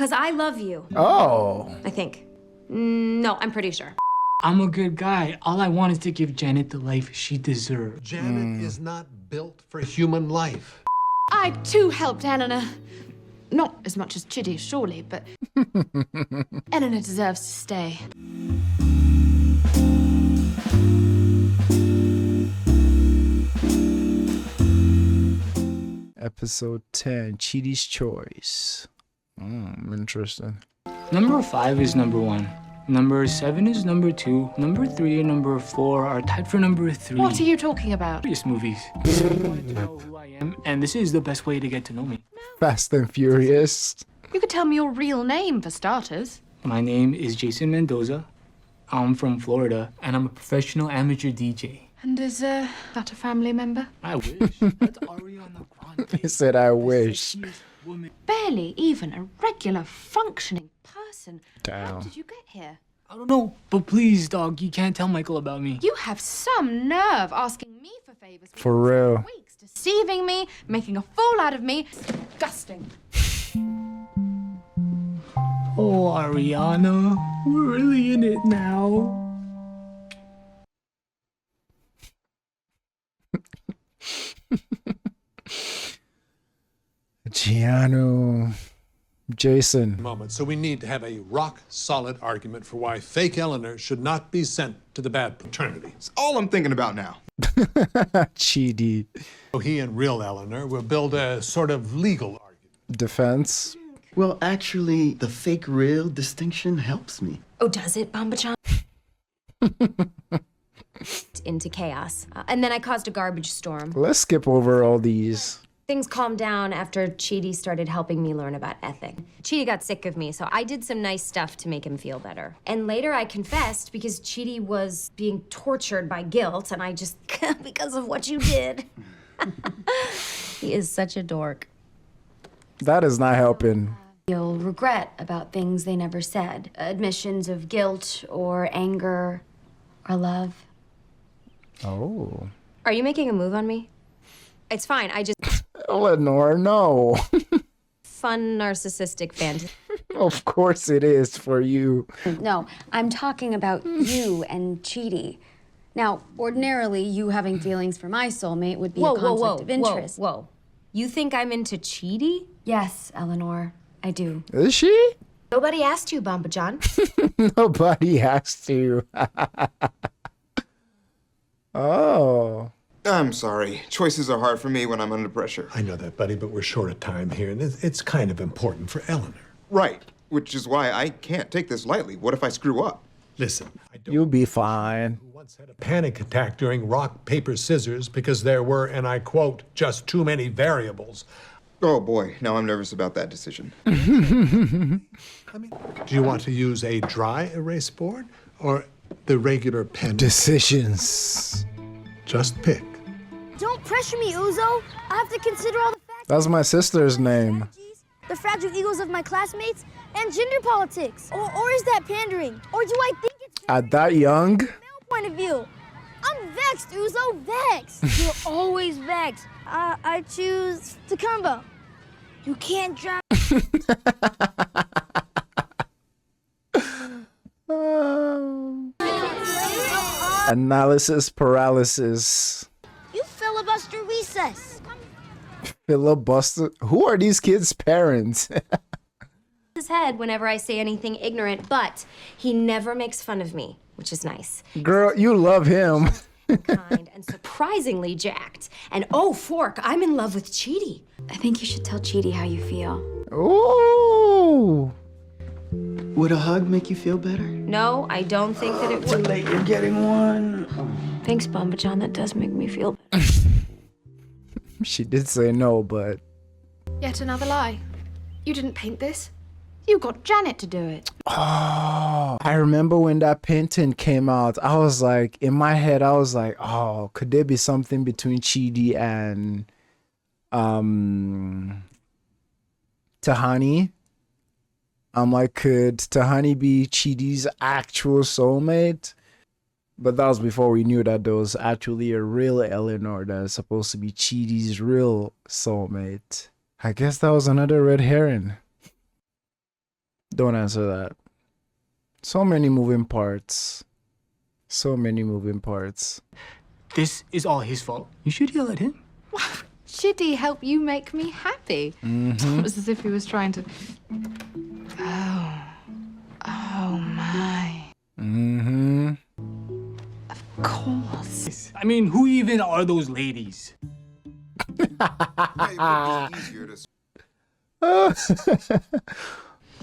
because I love you. Oh. I think. No, I'm pretty sure. I'm a good guy. All I want is to give Janet the life she deserves. Janet is not built for human life. I, too, helped Eleanor. Not as much as Chidi, surely, but Eleanor deserves to stay. Episode 10, Chidi's Choice. Interesting. Number 5 is number 1. Number 7 is number 2. Number 3 and number 4 are tied for number 3. What are you talking about? Previous movies. You want to know who I am, and this is the best way to get to know me. Fast and Furious. You could tell me your real name, for starters. My name is Jason Mendoza. I'm from Florida, and I'm a professional amateur DJ. And is that a family member? I wish. That's Ariana Grande. He said, I wish. Barely even a regular, functioning person. Damn. How did you get here? I don't know, but please, dog, you can't tell Michael about me. You have some nerve asking me for favors. For real. Weeks, deceiving me, making a fool out of me. It's disgusting. Oh, Ariana, we're really in it now. Giano. Jason. Moment. So we need to have a rock-solid argument for why fake Eleanor should not be sent to the bad fraternity. It's all I'm thinking about now. Chidi. So he and real Eleanor will build a sort of legal argument. Defense. Well, actually, the fake-real distinction helps me. Oh, does it, Bamba-chan? Into chaos. And then I caused a garbage storm. Let's skip over all these. Things calmed down after Chidi started helping me learn about ethics. Chidi got sick of me, so I did some nice stuff to make him feel better. And later I confessed because Chidi was being tortured by guilt, and I just, because of what you did. He is such a dork. That is not helping. You'll regret about things they never said. Admissions of guilt or anger or love. Oh. Are you making a move on me? It's fine, I just... Eleanor, no. Fun narcissistic fantasy. Of course it is for you. No, I'm talking about you and Chidi. Now, ordinarily, you having feelings for my soulmate would be a conflict of interest. Whoa. You think I'm into Chidi? Yes, Eleanor, I do. Is she? Nobody asked you, Bamba-chan. Nobody has to. Oh. I'm sorry. Choices are hard for me when I'm under pressure. I know that, buddy, but we're short of time here, and it's kind of important for Eleanor. Right. Which is why I can't take this lightly. What if I screw up? Listen, I don't You'll be fine. who once had a panic attack during rock, paper, scissors because there were, and I quote, just too many variables. Oh boy, now I'm nervous about that decision. I mean, do you want to use a dry erase board or the regular pen? Decisions. Just pick. Don't pressure me, Uzo. I have to consider all the factors. That's my sister's name. The fragile egos of my classmates and gender politics. Or is that pandering? Or do I think it's At that young? from a male point of view? I'm vexed, Uzo, vexed. You're always vexed. I choose Takamba. You can't drive. Analysis paralysis. You filibuster recess. Filibuster. Who are these kids' parents? His head whenever I say anything ignorant, but he never makes fun of me, which is nice. Girl, you love him. Kind and surprisingly jacked. And oh, Fork, I'm in love with Chidi. I think you should tell Chidi how you feel. Ooh. Would a hug make you feel better? No, I don't think that it Too would. late, you're getting one. Thanks, Bamba-chan. That does make me feel better. She did say no, but Yet another lie. You didn't paint this. You got Janet to do it. oh, I remember when that painting came out, I was like, in my head, I was like, oh, could there be something between Chidi and Tahani? I'm like, could Tahani be Chidi's actual soulmate? But that was before we knew that there was actually a real Eleanor that is supposed to be Chidi's real soulmate. I guess that was another red herring. Don't answer that. So many moving parts. So many moving parts. This is all his fault. You should yell at him. Chitty help you make me happy. It was as if he was trying to... Oh my. Mm-hmm. Of course. I mean, who even are those ladies? It would be easier to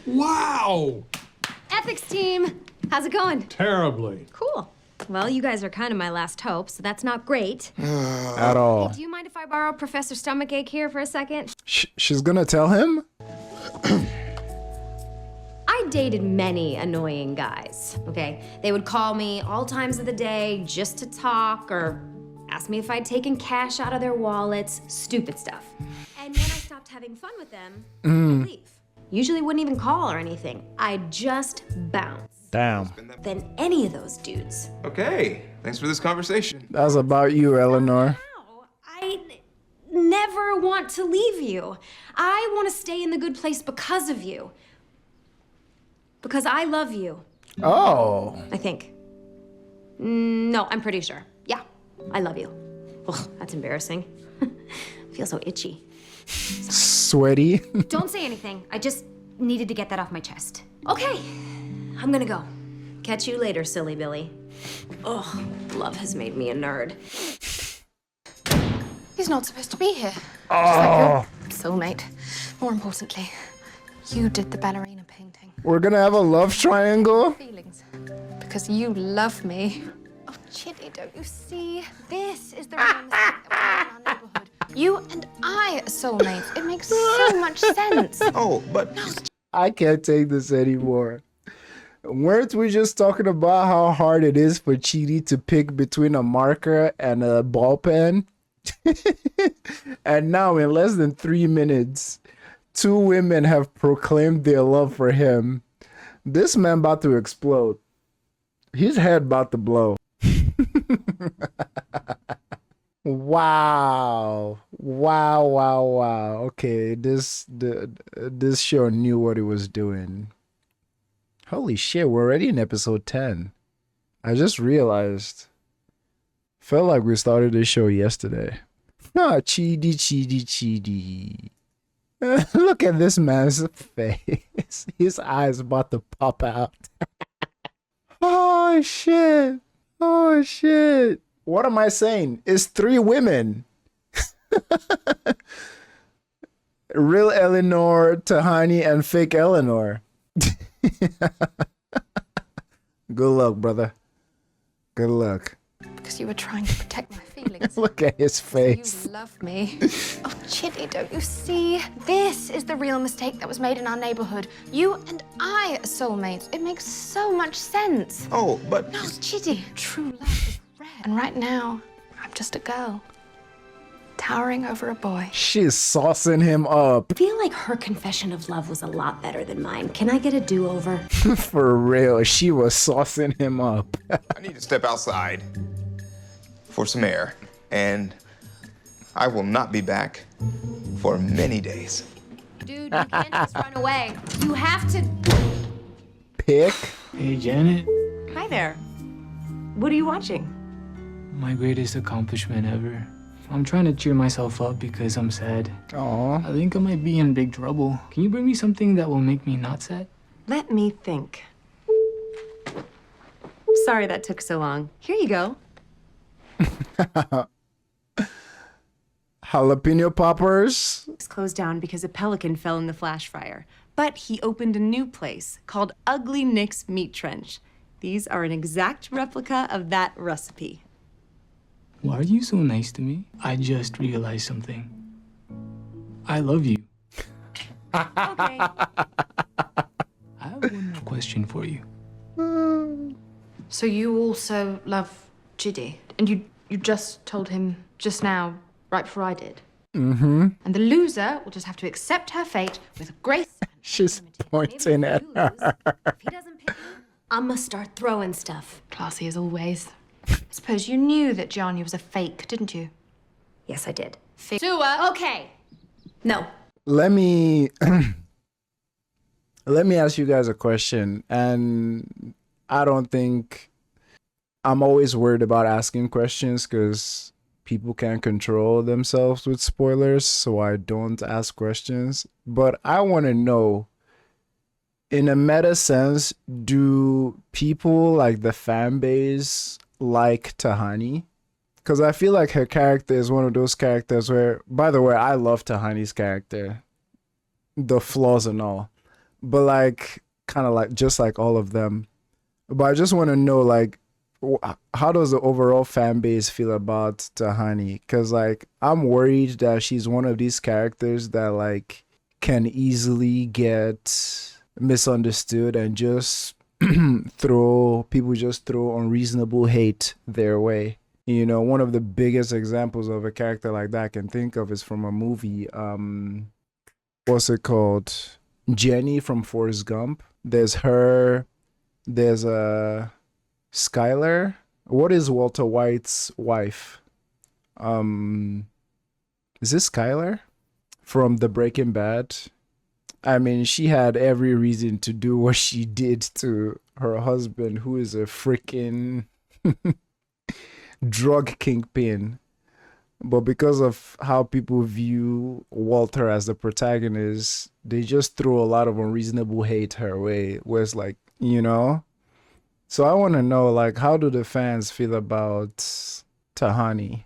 Wow! Ethics team, how's it going? Terribly. Cool. Well, you guys are kind of my last hope, so that's not great. At all. Do you mind if I borrow Professor Stomachache here for a second? She's gonna tell him? I dated many annoying guys, okay? They would call me all times of the day just to talk or ask me if I'd taken cash out of their wallets, stupid stuff. And when I stopped having fun with them, I'd leave. Usually wouldn't even call or anything. I'd just bounce. Damn. Then any of those dudes. Okay, thanks for this conversation. That's about you, Eleanor. Wow, I never want to leave you. I want to stay in the good place because of you. Because I love you, Oh. I think. No, I'm pretty sure. Yeah, I love you. Ugh, that's embarrassing. I feel so itchy. Sweaty. Don't say anything. I just needed to get that off my chest. Okay, I'm gonna go. Catch you later, silly Billy. Ugh, love has made me a nerd. He's not supposed to be here. Just like your soulmate. More importantly, you did the ballerina painting. We're gonna have a love triangle? Feelings. Because you love me. Oh, Chitty, don't you see? This is the real mistake that we made in our neighborhood. You and I are soulmates. It makes so much sense. Oh, but I can't take this anymore. Weren't we just talking about how hard it is for Chidi to pick between a marker and a ball pen? And now, in less than 3 minutes, 2 women have proclaimed their love for him. This man about to explode. His head about to blow. Wow. Okay, this show knew what it was doing. Holy shit, we're already in episode 10. I just realized. Felt like we started this show yesterday. Ah, Chidi. Look at this man's face. His eyes about to pop out. Oh shit. What am I saying? It's 3 women. Real Eleanor, Tahani, and fake Eleanor. Good luck, brother. Good luck. Because you were trying to protect my feelings. Look at his face. You love me. Oh, Chitty, don't you see? This is the real mistake that was made in our neighborhood. You and I are soulmates. It makes so much sense. oh, but No, Chitty, true love is rare. And right now, I'm just a girl. Towering over a boy. She's saucing him up. I feel like her confession of love was a lot better than mine. Can I get a do-over? For real, she was saucing him up. I need to step outside for some air, and I will not be back for many days. Dude, you can't just run away. You have to... Pick? Hey, Janet. Hi there. What are you watching? My greatest accomplishment ever. I'm trying to cheer myself up because I'm sad. Aw. I think I might be in big trouble. Can you bring me something that will make me not sad? Let me think. Sorry that took so long. Here you go. Jalapeno poppers? It's closed down because a pelican fell in the flash fire. But he opened a new place called Ugly Nick's Meat Trench. These are an exact replica of that recipe. Why are you so nice to me? I just realized something. I love you. Okay. I have one more question for you. So you also love Chidi? And you just told him just now, right before I did? Mm-hmm. And the loser will just have to accept her fate with grace. She's pointing at her. If he doesn't pick me, I'ma start throwing stuff. Classy as always. I suppose you knew that Gianni was a fake, didn't you? Yes, I did. Sewer. Okay. No. Let me Let me ask you guys a question. And I don't think I'm always worried about asking questions because people can't control themselves with spoilers. So I don't ask questions. But I want to know, in a meta sense, do people like the fan base like Tahani? Because I feel like her character is one of those characters where, by the way, I love Tahani's character, the flaws and all, but like kind of like just like all of them. But I just want to know, like, how does the overall fan base feel about Tahani? Because like I'm worried that she's one of these characters that like can easily get misunderstood and just throw unreasonable hate their way. You know, one of the biggest examples of a character like that I can think of is from a movie. What's it called? Jenny from Forrest Gump. There's her. There's Skylar. What is Walter White's wife? Is this Skylar from the Breaking Bad? I mean, she had every reason to do what she did to her husband, who is a freaking drug kingpin. But because of how people view Walter as the protagonist, they just throw a lot of unreasonable hate her way. Where it's like, you know? So I want to know, like, how do the fans feel about Tahani?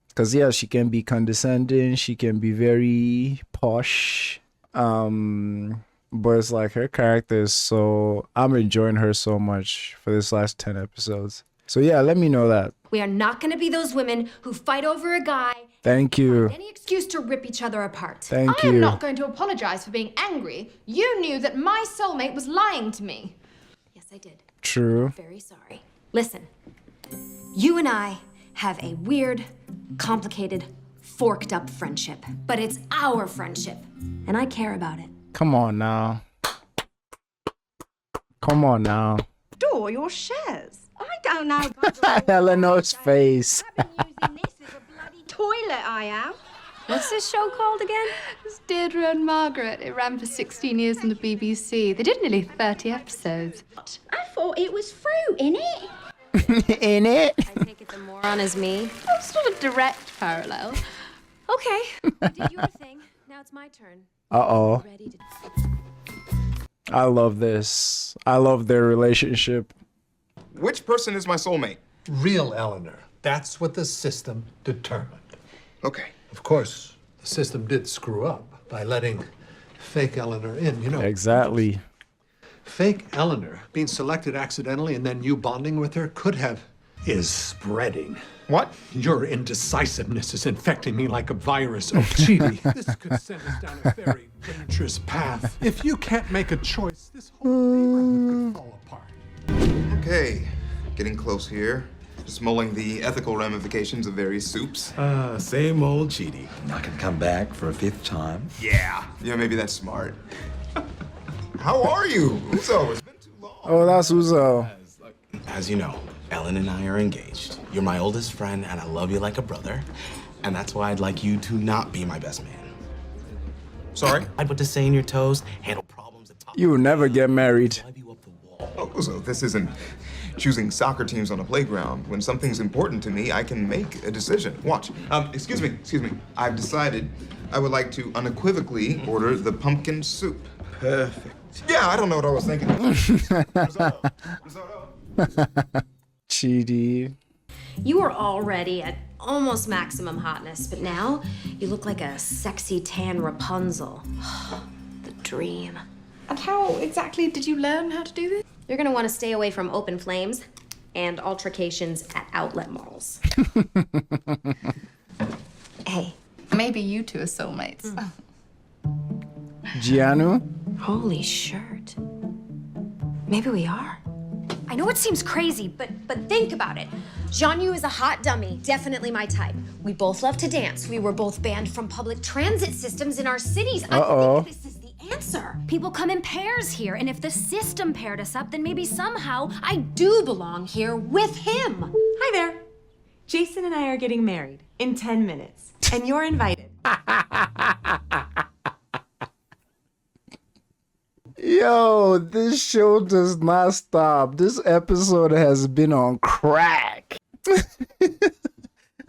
Because, yeah, she can be condescending. She can be very posh. But it's like her character is so... I'm enjoying her so much for this last 10 episodes. So, yeah, let me know that. We are not going to be those women who fight over a guy. Thank you. Any excuse to rip each other apart. Thank I am you. not going to apologize for being angry. You knew that my soulmate was lying to me. Yes, I did. True. Very sorry. Listen, you and I have a weird, complicated, forked up friendship. But it's our friendship, and I care about it. Come on now. Come on now. Store your shares. I don't know. Eleanor's face. I've been using this as a bloody toilet, I am. What's this show called again? It's Deirdre and Margaret. It ran for 16 years on the BBC. They did nearly 30 episodes. I thought it was fruit, innit? In it? I take it the moron is me. That's not a direct parallel. Okay, you did your thing. Now it's my turn. Uh-oh. Ready to... I love this. I love their relationship. Which person is my soulmate? Real Eleanor. That's what the system determined. Okay. Of course, the system did screw up by letting fake Eleanor in, you know. Exactly. Fake Eleanor being selected accidentally and then you bonding with her is spreading. What? Your indecisiveness is infecting me like a virus. Oh, Chidi, this could send us down a very dangerous path. If you can't make a choice, this whole neighborhood could fall apart. Okay, getting close here. Just mulling the ethical ramifications of various soups. Same old Chidi. Not gonna come back for a 5th time. Yeah, maybe that's smart. How are you, Uzo? It's been too long. Oh, that's Uzo. As you know, Ellen and I are engaged. You're my oldest friend, and I love you like a brother. And that's why I'd like you to not be my best man. Sorry? I'd put to say in your toes, handle problems at top. You will never get married. Drive you up the wall. Oh, Uzo, this isn't choosing soccer teams on a playground. When something's important to me, I can make a decision. Watch. Excuse me. I've decided I would like to unequivocally order the pumpkin soup. Perfect. Yeah, I don't know what I was thinking. Risotto. Chidi. You were already at almost maximum hotness, but now you look like a sexy tan Rapunzel. The dream. And how exactly did you learn how to do this? You're gonna want to stay away from open flames and altercations at outlet malls. Hey. Maybe you two are soulmates. Gianu? Holy shirt. Maybe we are. I know it seems crazy, but think about it. Jean-Yu is a hot dummy, definitely my type. We both love to dance. We were both banned from public transit systems in our cities. Uh-oh. I think this is the answer. People come in pairs here, and if the system paired us up, then maybe somehow I do belong here with him. Hi there. Jason and I are getting married in 10 minutes, and you're invited. Yo, Yo, this show does not stop. This episode has been on crack.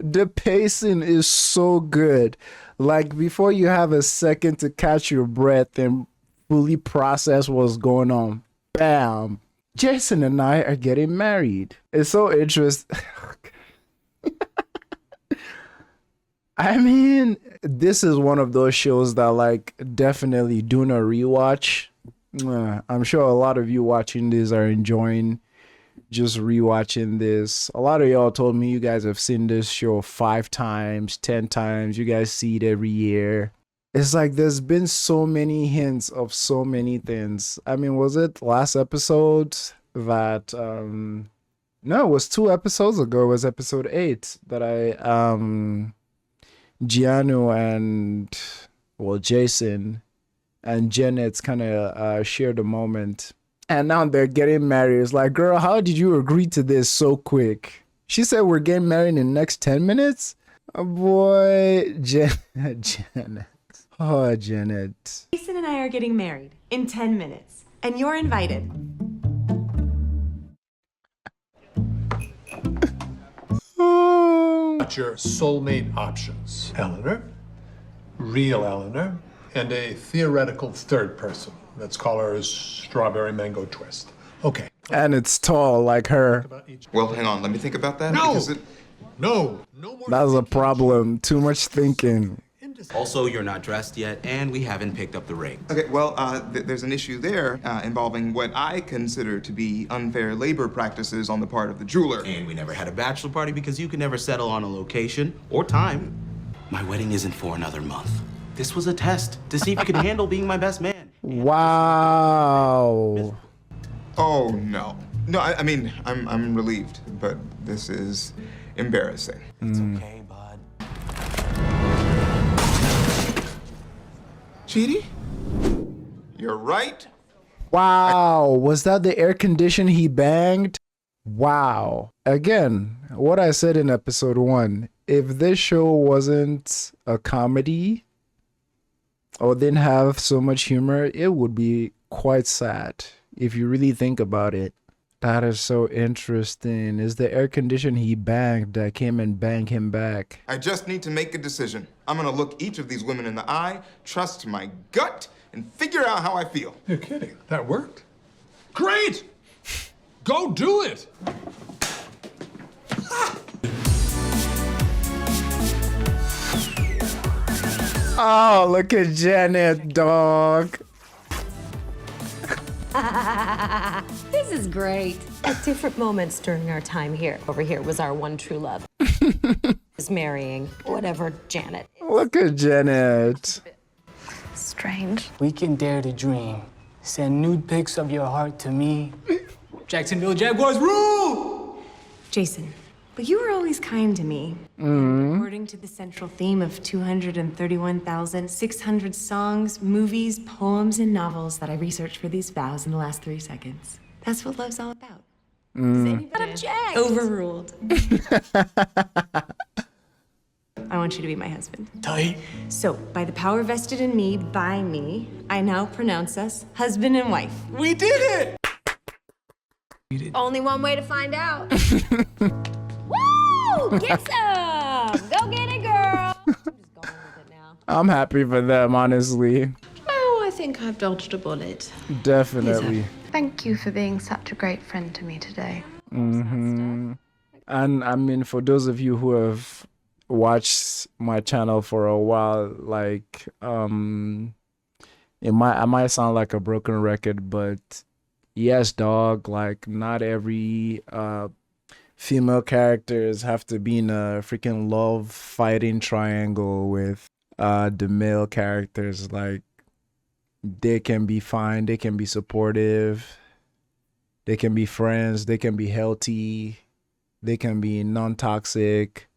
The pacing is so good. Like, before you have a second to catch your breath and fully process what's going on, bam, Jason and I are getting married. It's so interesting. I mean, this is one of those shows that, like, definitely doing a rewatch. I'm sure a lot of you watching this are enjoying just rewatching this. A lot of y'all told me you guys have seen this show 5 times, 10 times. You guys see it every year. It's like there's been so many hints of so many things. I mean, was it last episode that no, it was 2 episodes ago. It was episode 8 that Gianno and, well, Jason and Janet's kind of shared a moment. And now they're getting married. It's like, girl, how did you agree to this so quick? She said we're getting married in the next 10 minutes? Oh, boy. Janet. Oh, Janet. Jason and I are getting married in 10 minutes, and you're invited. Got your soulmate options. Eleanor, real Eleanor, and a theoretical third person. Let's call her Strawberry Mango Twist. Okay. And it's tall like her. Well, hang on. Let me think about that. No! Because No more. That's a problem. Too much thinking. Also, you're not dressed yet, and we haven't picked up the ring. Okay, well, there's an issue there involving what I consider to be unfair labor practices on the part of the jeweler. And we never had a bachelor party because you could never settle on a location or time. My wedding isn't for another month. This was a test to see if you could handle being my best man. Wow. Oh, no. No, I mean, I'm relieved, but this is embarrassing. It's okay, bud. Chidi? You're right. Wow. Was that the air condition he banged? Wow. Again, what I said in episode 1, if this show wasn't a comedy or didn't have so much humor, it would be quite sad if you really think about it. That is so interesting. Is the air condition he banged that came and banged him back? I just need to make a decision. I'm gonna look each of these women in the eye, trust my gut, and figure out how I feel. You're kidding. That worked? Great! Go do it! Oh, look at Janet, dog. This is great. At different moments during our time here, over here was our one true love. Is marrying whatever Janet. Look at Janet. Strange. We can dare to dream. Send nude pics of your heart to me. Jacksonville Jaguars rule! Jason, but you were always kind to me. And according to the central theme of 231,600 songs, movies, poems, and novels that I researched for these vows in the last 3 seconds. That's what love's all about. Does anybody object? Overruled. I want you to be my husband. Tight. So, by the power vested in me by me, I now pronounce us husband and wife. We did it! Only one way to find out. Woo! Get some! Go get it, girl! I'm just going with it now. I'm happy for them, honestly. Oh, I think I've dodged a bullet. Definitely. Thank you for being such a great friend to me today. And I mean, for those of you who have watched my channel for a while, like, I might sound like a broken record, but yes, dog, like, not every female characters have to be in a freaking love fighting triangle with the male characters. Like, they can be fine, they can be supportive, they can be friends, they can be healthy, they can be non-toxic,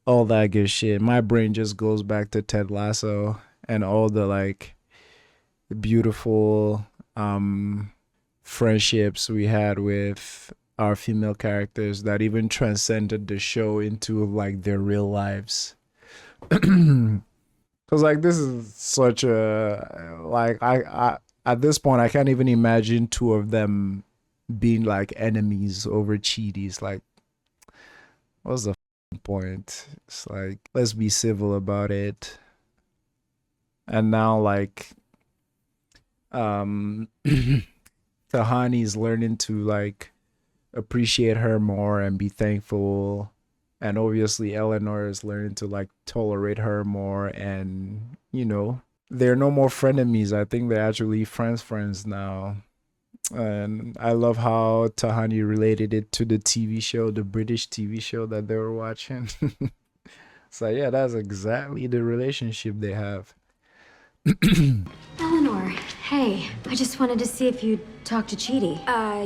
all that good shit. My brain just goes back to Ted Lasso and all the, like, beautiful friendships we had with our female characters that even transcended the show into, like, their real lives. Because, like, this is such a, like, At this point, I can't even imagine two of them being like enemies over Cheaties. Like, what's the point? It's like, let's be civil about it. And now, like, Tahani's learning to like appreciate her more and be thankful, and obviously Eleanor is learning to like tolerate her more, and you know, they're no more frenemies. I think they're actually friends now. And I love how Tahani related it to the TV show, the British TV show that they were watching. So yeah, that's exactly the relationship they have. Eleanor, hey. I just wanted to see if you'd talked to Chidi.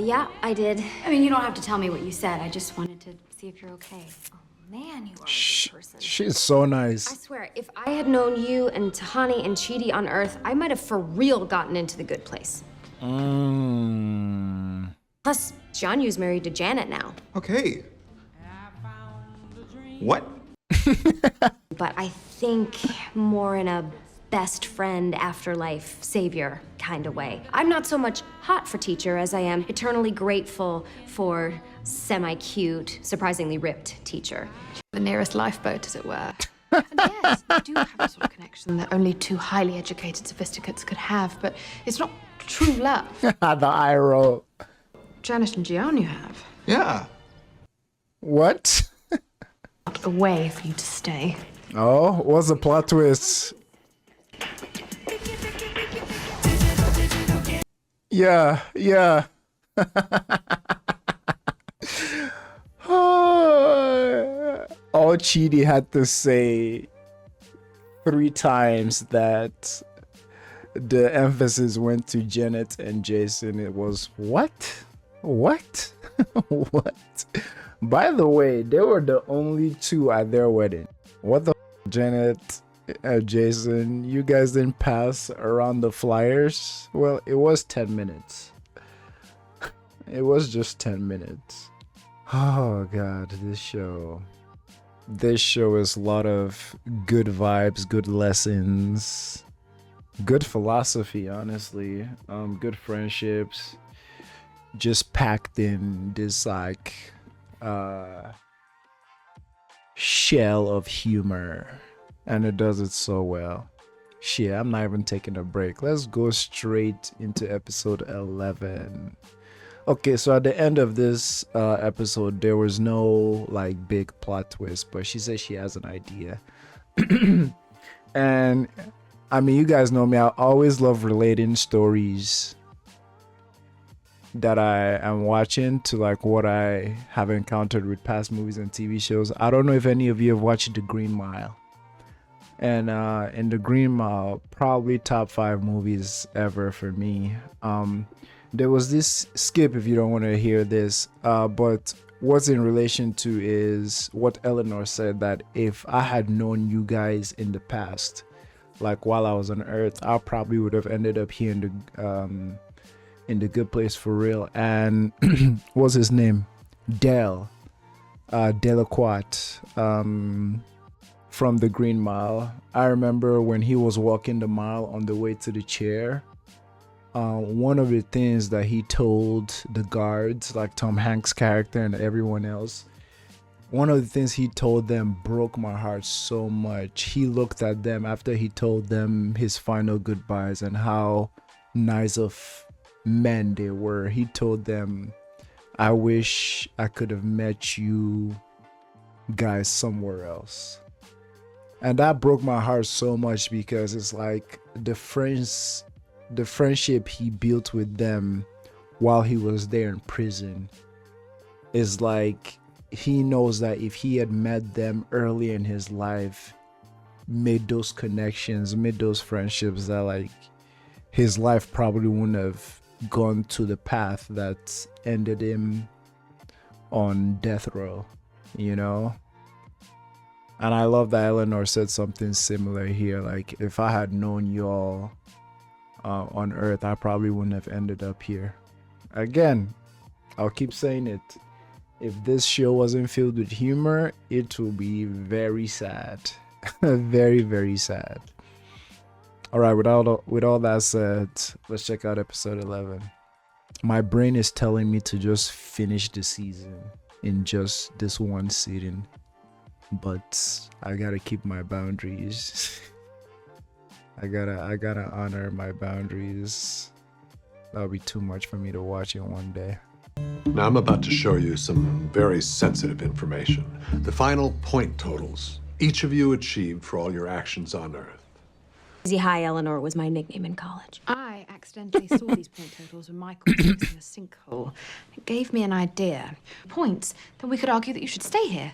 Yeah, I did. I mean, you don't have to tell me what you said. I just wanted to see if you're okay. Oh, man, you are a good person. She's so I nice. swear, if I had known you and Tahani and Chidi on Earth, I might have for real gotten into the good place. Plus, Jianyu's married to Janet now. Okay. What? But I think more in a best friend, afterlife, savior kind of way. I'm not so much hot for teacher as I am eternally grateful for semi-cute, surprisingly ripped teacher. The nearest lifeboat, as it were. And yes, you do have a sort of connection that only two highly educated sophisticates could have, but it's not true love. The eye roll. Janet and Jianyu have. Yeah. What? Not a way for you to stay. Oh, what's the plot twist? Yeah. All Chidi had to say 3 times that the emphasis went to Janet and Jason. It was what? What? What? By the way, they were the only two at their wedding. What the Janet, Jason, you guys didn't pass around the flyers? Well, it was 10 minutes. It was just 10 minutes. Oh god, this show is a lot of good vibes, good lessons, good philosophy, honestly, good friendships, just packed in this like shell of humor, and it does it so well. Shit, I'm not even taking a break. Let's go straight into episode 11. Okay, so at the end of this episode, there was no like big plot twist, but she says she has an idea. And I mean, you guys know me, I always love relating stories that I am watching to like what I have encountered with past movies and TV shows. I don't know if any of you have watched The Green Mile. And in The Green Mile, probably top 5 movies ever for me. There was this skip if you don't want to hear this, but what's in relation to is what Eleanor said, that if I had known you guys in the past, like while I was on Earth, I probably would have ended up here in the good place for real. And what's his name? Delaquat, from The Green Mile. I remember when he was walking the mile on the way to the chair. One of the things that he told the guards, like Tom Hanks' character and everyone else, one of the things he told them broke my heart so much. He looked at them after he told them his final goodbyes and how nice of men they were. He told them, I wish I could have met you guys somewhere else. And that broke my heart so much, because it's like the friendship he built with them while he was there in prison is like, he knows that if he had met them early in his life, made those connections, made those friendships, that like his life probably wouldn't have gone to the path that ended him on death row, you know? And I love that Eleanor said something similar here. Like, if I had known y'all on Earth, I probably wouldn't have ended up here. Again, I'll keep saying it. If this show wasn't filled with humor, it will be very sad. Very, very sad. All right, with all that said, let's check out episode 11. My brain is telling me to just finish the season in just this one sitting, but I gotta keep my boundaries. I gotta honor my boundaries. That'll be too much for me to watch in one day. Now I'm about to show you some very sensitive information. The final point totals each of you achieved for all your actions on Earth. Easy High Eleanor was my nickname in college. I accidentally saw these point totals when Michael was fixing a sinkhole. It gave me an idea. Points, then we could argue that you should stay here.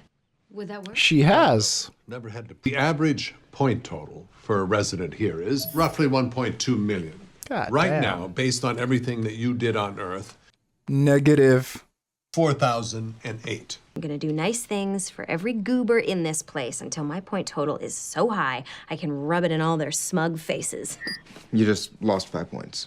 Would that work? She has. Never had to. The average point total for a resident here is roughly 1.2 million. God right damn. now, based on everything that you did on Earth, Negative. 4,008. I'm gonna do nice things for every goober in this place until my point total is so high I can rub it in all their smug faces. You just lost 5 points.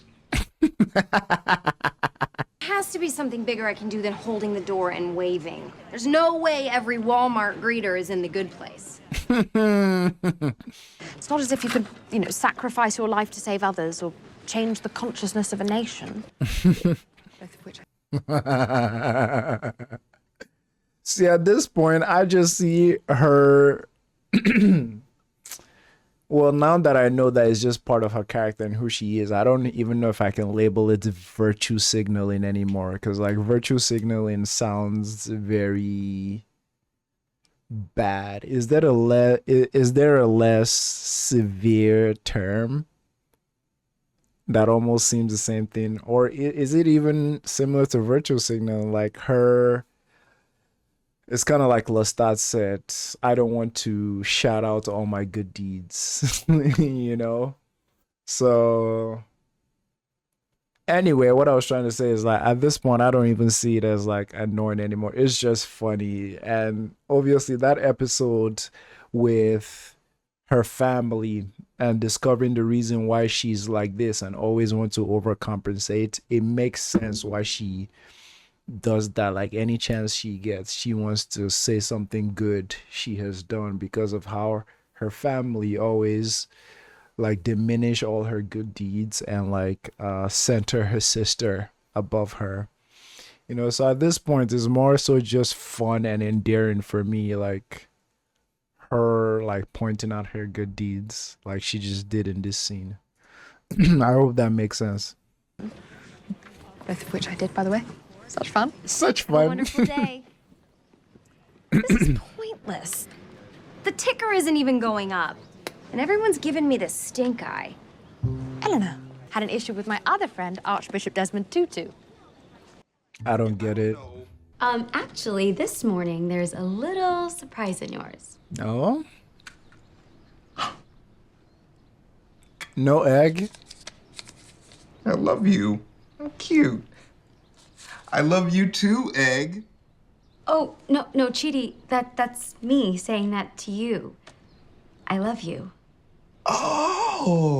Has to be something bigger I can do than holding the door and waving. There's no way every Walmart greeter is in the good place. It's not as if you could, sacrifice your life to save others or change the consciousness of a nation. Both of which See, at this point, I just see her. Well, now that I know that it's just part of her character and who she is, I don't even know if I can label it virtue signaling anymore. Because, like, virtue signaling sounds very bad. Is there a less severe term that almost seems the same thing? Or is it even similar to virtue signaling? Like her... It's kind of like Lestat said, I don't want to shout out all my good deeds, you know? So, anyway, what I was trying to say is, like, at this point, I don't even see it as, like, annoying anymore. It's just funny. And obviously, that episode with her family and discovering the reason why she's like this and always want to overcompensate, it makes sense why she does that. Like, any chance she gets, she wants to say something good she has done, because of how her family always like diminish all her good deeds and like center her sister above her, you know. So at this point, it's more so just fun and endearing for me, like her like pointing out her good deeds like she just did in this scene. I hope that makes sense. both of which I did, by the way. Such fun. Such A fun. wonderful day. This is pointless. The ticker isn't even going up. And everyone's giving me the stink eye. Eleanor had an issue with my other friend, Archbishop Desmond Tutu. I don't get it. Actually, this morning there's a little surprise in yours. Oh? No egg? I love you. How cute. I love you too, Egg. Oh, no, Chidi, that's me saying that to you. I love you. Oh.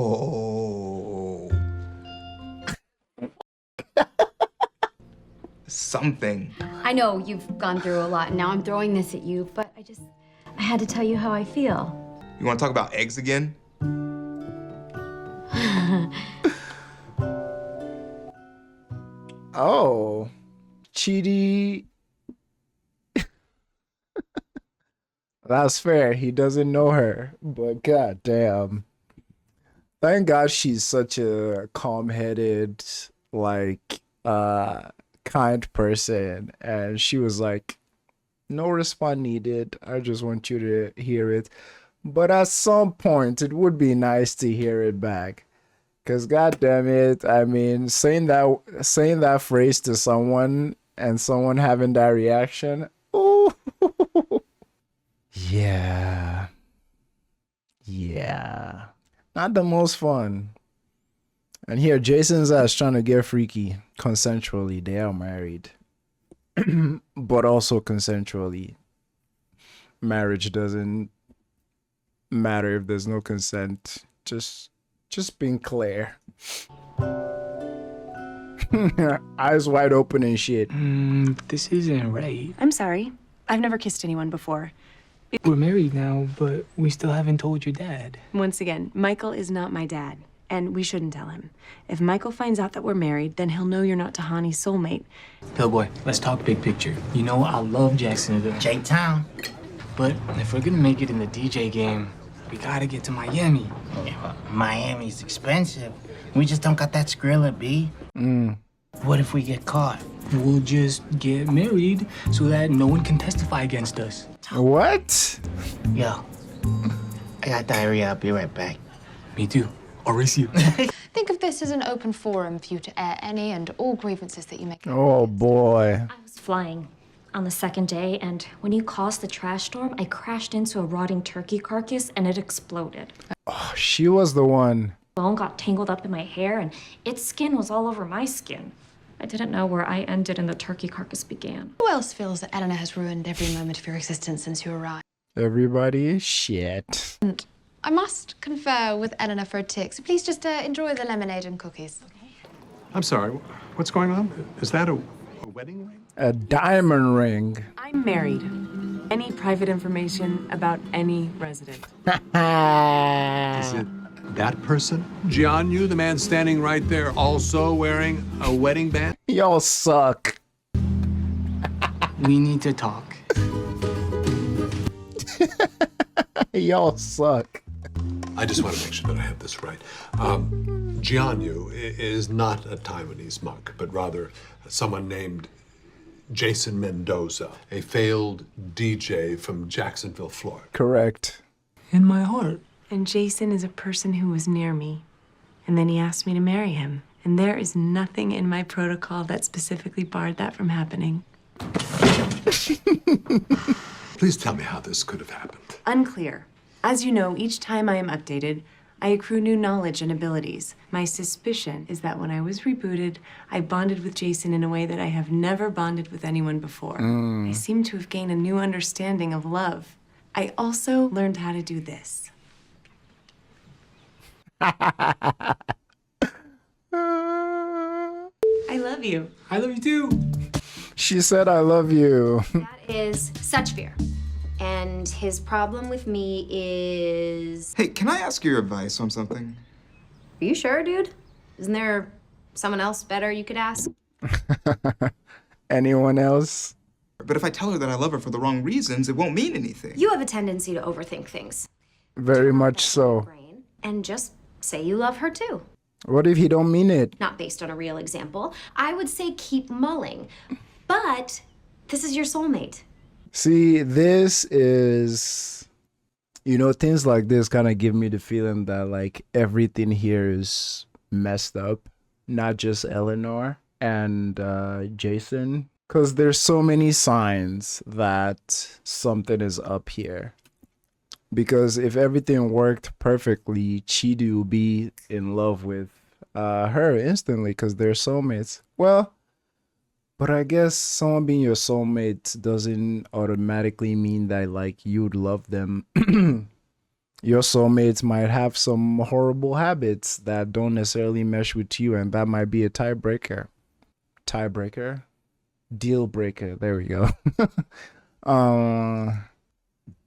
Something. I know you've gone through a lot, and now I'm throwing this at you, but I had to tell you how I feel. You want to talk about eggs again? Oh. Chidi. That's fair. He doesn't know her, but god damn. Thank God she's such a calm-headed, like, kind person. And she was like, no response needed. I just want you to hear it. But at some point, it would be nice to hear it back. Because god damn it, I mean, saying that phrase to someone and someone having that reaction, ooh. Yeah. Not the most fun. And here, Jason's ass trying to get freaky consensually. They are married. But also consensually. Marriage doesn't matter if there's no consent. Just being clear. Eyes wide open and shit. This isn't right. I'm sorry. I've never kissed anyone before. We're married now, but we still haven't told your dad. Once again, Michael is not my dad, and we shouldn't tell him. If Michael finds out that we're married, then he'll know you're not Tahani's soulmate. Pillboy, let's talk big picture. You know I love Jacksonville. J-Town. But if we're gonna make it in the DJ game, we gotta get to Miami. Yeah, well, Miami's expensive. We just don't got that Skrilla, B. What if we get caught? We'll just get married so that no one can testify against us. What? Yo, I got diarrhea. I'll be right back. Me too. I'll race you. Think of this as an open forum for you to air any and all grievances that you make. Oh boy. I was flying on the second day, and when you caused the trash storm, I crashed into a rotting turkey carcass and it exploded. Oh, she was the one. Bone got tangled up in my hair, and its skin was all over my skin. I didn't know where I ended and the turkey carcass began. Who else feels that Eleanor has ruined every moment of your existence since you arrived? Everybody, shit. And I must confer with Eleanor for a tick, so please just enjoy the lemonade and cookies. I'm sorry, what's going on? Is that a wedding ring? A diamond ring. I'm married. Any private information about any resident. Is it that person? Jianyu, the man standing right there, also wearing a wedding band? Y'all suck. We need to talk. Y'all suck. I just want to make sure that I have this right. Jianyu is not a Taiwanese monk, but rather someone named Jason Mendoza, a failed DJ from Jacksonville, Florida. Correct. In my heart. And Jason is a person who was near me. And then he asked me to marry him. And there is nothing in my protocol that specifically barred that from happening. Please tell me how this could have happened. Unclear. As you know, each time I am updated, I accrue new knowledge and abilities. My suspicion is that when I was rebooted, I bonded with Jason in a way that I have never bonded with anyone before. I seem to have gained a new understanding of love. I also learned how to do this. I love you. I love you too. She said, I love you. That is such fear. And his problem with me is... Hey, can I ask your advice on something? Are you sure, dude? Isn't there someone else better you could ask? Anyone else? But if I tell her that I love her for the wrong reasons, it won't mean anything. You have a tendency to overthink things. Very much so. And just say you love her too. What if he don't mean it? Not based on a real example. I would say keep mulling. But this is your soulmate. See, this is, you know, things like this kind of give me the feeling that like everything here is messed up. Not just Eleanor and Jason. Because there's so many signs that something is up here. Because if everything worked perfectly, Chidi would be in love with her instantly because they're soulmates. Well, but I guess someone being your soulmate doesn't automatically mean that like you'd love them. Your soulmates might have some horrible habits that don't necessarily mesh with you, and that might be a tiebreaker. Tiebreaker? Deal breaker. There we go.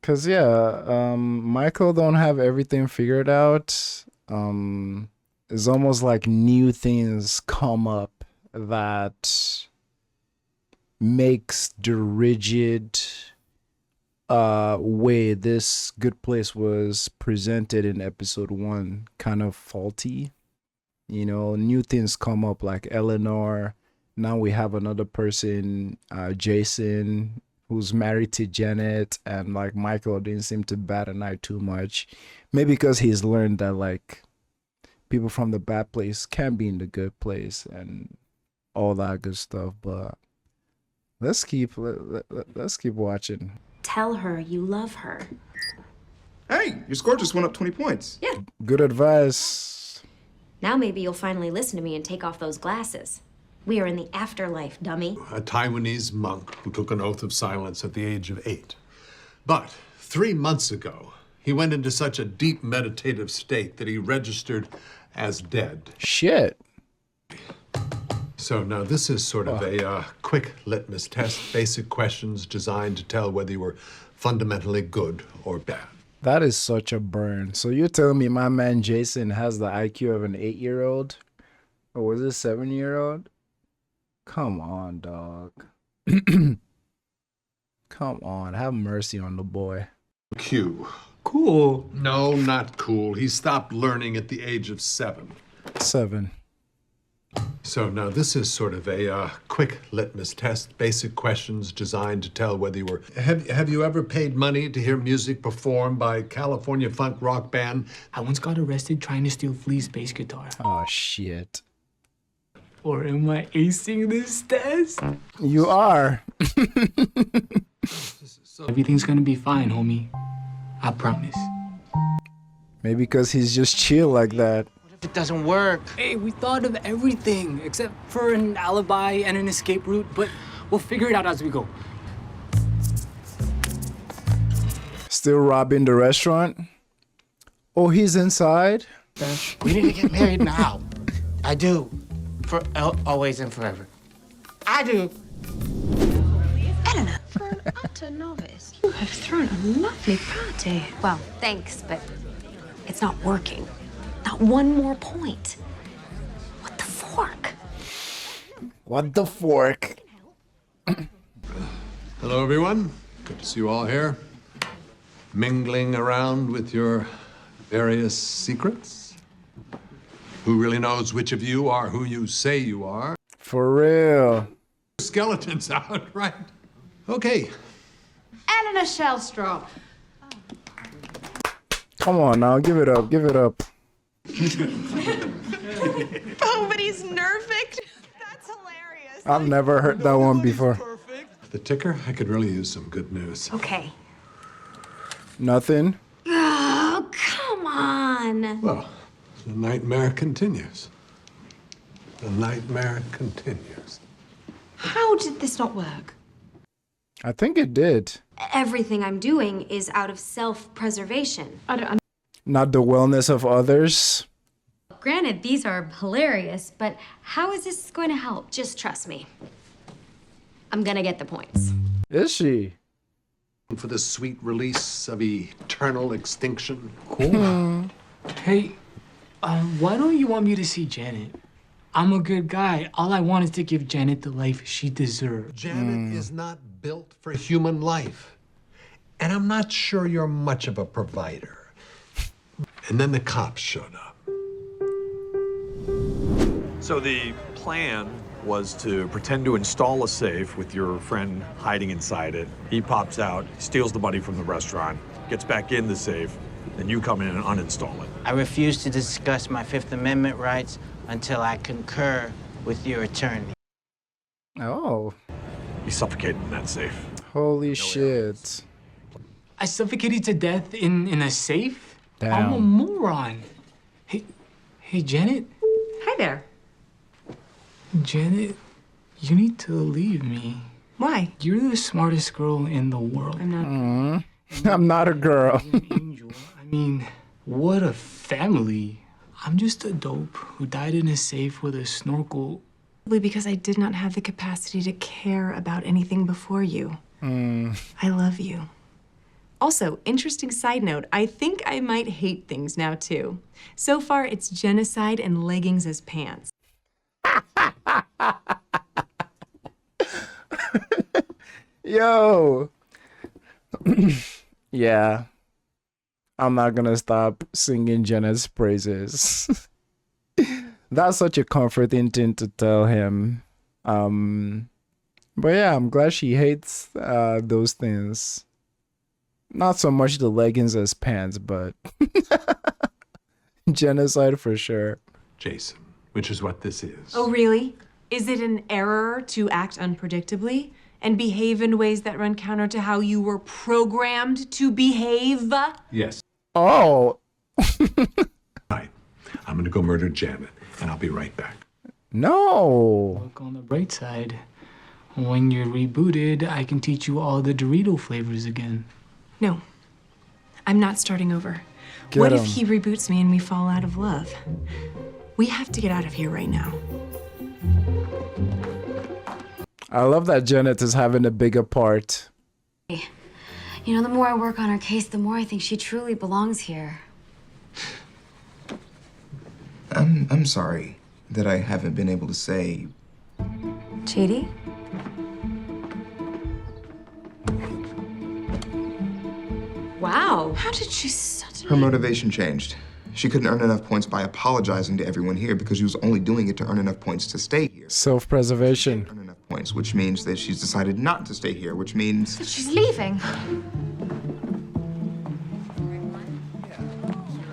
Cause yeah, Michael don't have everything figured out. It's almost like new things come up that makes the rigid way this good place was presented in episode 1 kind of faulty. You know, new things come up like Eleanor. Now we have another person, Jason, who's married to Janet, and like Michael didn't seem to bat an eye too much. Maybe because he's learned that like people from the bad place can be in the good place and all that good stuff. But let's keep watching. Tell her you love her. Hey, your score just went up 20 points. Yeah. Good advice. Now maybe you'll finally listen to me and take off those glasses. We are in the afterlife, dummy. A Taiwanese monk who took an oath of silence at the age of 8. But 3 months ago, he went into such a deep meditative state that he registered as dead. Shit. So now this is sort of a quick litmus test, basic questions designed to tell whether you were fundamentally good or bad. That is such a burn. So you're telling me my man Jason has the IQ of an 8-year-old? Or was it 7-year-old? Come on, dog. Come on, have mercy on the boy. Q. Cool. No, not cool. He stopped learning at the age of 7. 7. So now this is sort of a quick litmus test, basic questions designed to tell whether you were... Have you ever paid money to hear music performed by California funk rock band? I once got arrested trying to steal Flea's bass guitar. Oh, shit. Or am I acing this test? You are. Everything's gonna be fine, homie. I promise. Maybe because he's just chill like that. If it doesn't work. Hey, we thought of everything except for an alibi and an escape route, but we'll figure it out as we go. Still robbing the restaurant? Oh, he's inside? We need to get married now. I do. For always and forever. I do. Eleanor, for an utter novice, you have thrown a lovely party. Well, thanks, but it's not working. Not one more point. What the fork? What the fork? Hello, everyone. Good to see you all here. Mingling around with your various secrets. Who really knows which of you are who you say you are? For real. Skeletons out, right? Okay. Eleanor Shellstrop. Come on now, give it up, give it up. Oh, but he's nerfed. That's hilarious. I've never heard that one before. The ticker, I could really use some good news. Okay. Nothing? Oh, come on. Well, the nightmare continues. The nightmare continues. How did this not work? I think it did. Everything I'm doing is out of self-preservation. Not the wellness of others. Granted, these are hilarious, but how is this going to help? Just trust me. I'm gonna get the points. Is she? For the sweet release of eternal extinction. Cool. Hey, why don't you want me to see Janet? I'm a good guy. All I want is to give Janet the life she deserves. Janet is not built for human life. And I'm not sure you're much of a provider. And then the cops showed up. So the plan was to pretend to install a safe with your friend hiding inside it. He pops out, steals the money from the restaurant, gets back in the safe, then you come in and uninstall it. I refuse to discuss my Fifth Amendment rights until I concur with your attorney. Oh. He suffocated in that safe. Holy shit. I suffocated to death in a safe? Damn. I'm a moron. Hey, Janet? Hi there. Janet, you need to leave me. Why? You're the smartest girl in the world. I'm not. I'm not a girl. An angel. I mean, what a family. I'm just a dope who died in a safe with a snorkel. Because I did not have the capacity to care about anything before you. I love you. Also, interesting side note, I think I might hate things now too. So far, it's genocide and leggings as pants. Yo. Yeah. I'm not gonna stop singing Jenna's praises. That's such a comforting thing to tell him. But yeah, I'm glad she hates those things. Not so much the leggings as pants, but genocide for sure. Jason, which is what this is. Oh, really? Is it an error to act unpredictably and behave in ways that run counter to how you were programmed to behave? Yes. Oh. Right. I'm gonna go murder Janet, and I'll be right back. No. Look on the bright side. When you're rebooted, I can teach you all the Dorito flavors again. No. I'm not starting over. Get What if him. he reboots me and we fall out of love? We have to get out of here right now. I love that Janet is having a bigger part. You know, the more I work on her case, the more I think she truly belongs here. I'm sorry that I haven't been able to say. Chidi? Wow. How did she suddenly... Her motivation changed. She couldn't earn enough points by apologizing to everyone here because she was only doing it to earn enough points to stay here. Self-preservation. Earn enough points, which means that she's decided not to stay here, which means She's leaving.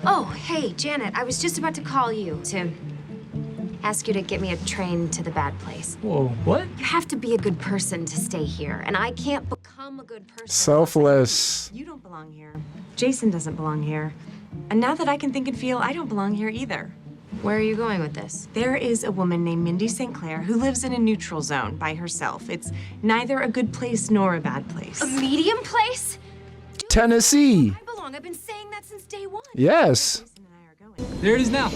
Oh, hey, Janet, I was just about to call you to ask you to get me a train to the bad place. Whoa, what? You have to be a good person to stay here, and I can't become a good person. Selfless. You don't belong here. Jason doesn't belong here. And now that I can think and feel, I don't belong here either. Where are you going with this? There is a woman named Mindy St. Clair who lives in a neutral zone by herself. It's neither a good place nor a bad place. A medium place? Tennessee. I belong. I've been saying that since day one. Yes. There it is now.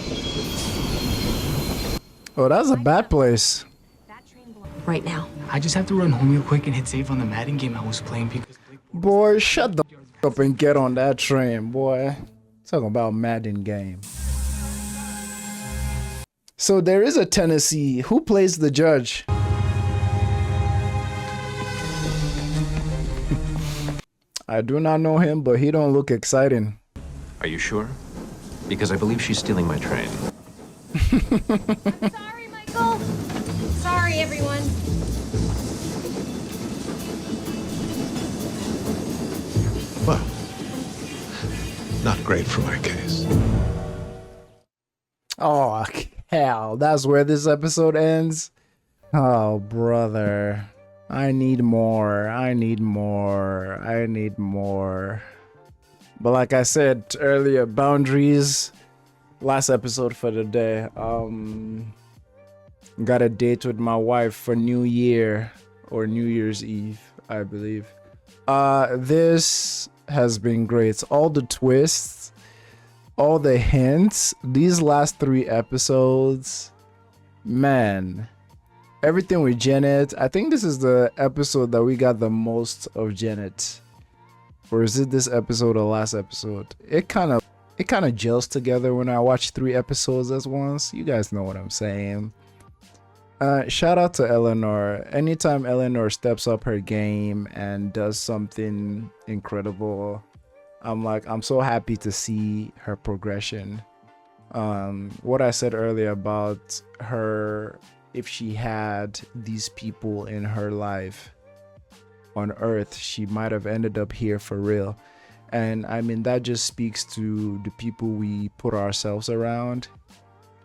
Oh, that's a bad place. Right now. I just have to run home real quick and hit save on the Madden game I was playing because... Boy, shut the up and get on that train, boy. Talking about Madden game. So there is a Tennessee. Who plays the judge? I do not know him, but he don't look exciting. Are you sure? Because I believe she's stealing my train. Sorry, Michael. Sorry, everyone. Well, not great for my case. Oh, hell. That's where this episode ends. Oh, brother. I need more. I need more. I need more. But like I said earlier, boundaries. Last episode for the day. Got a date with my wife for New Year or New Year's Eve, I believe. This has been great. All the twists, all the hints, these last 3 episodes, man. Everything with Janet. I think this is the episode that we got the most of Janet. Or is it this episode or last episode? It kind of gels together when I watch 3 episodes at once. You guys know what I'm saying. Shout out to Eleanor. Anytime Eleanor steps up her game and does something incredible, I'm so happy to see her progression. What I said earlier about her, if she had these people in her life on Earth, she might have ended up here for real. And I mean, that just speaks to the people we put ourselves around,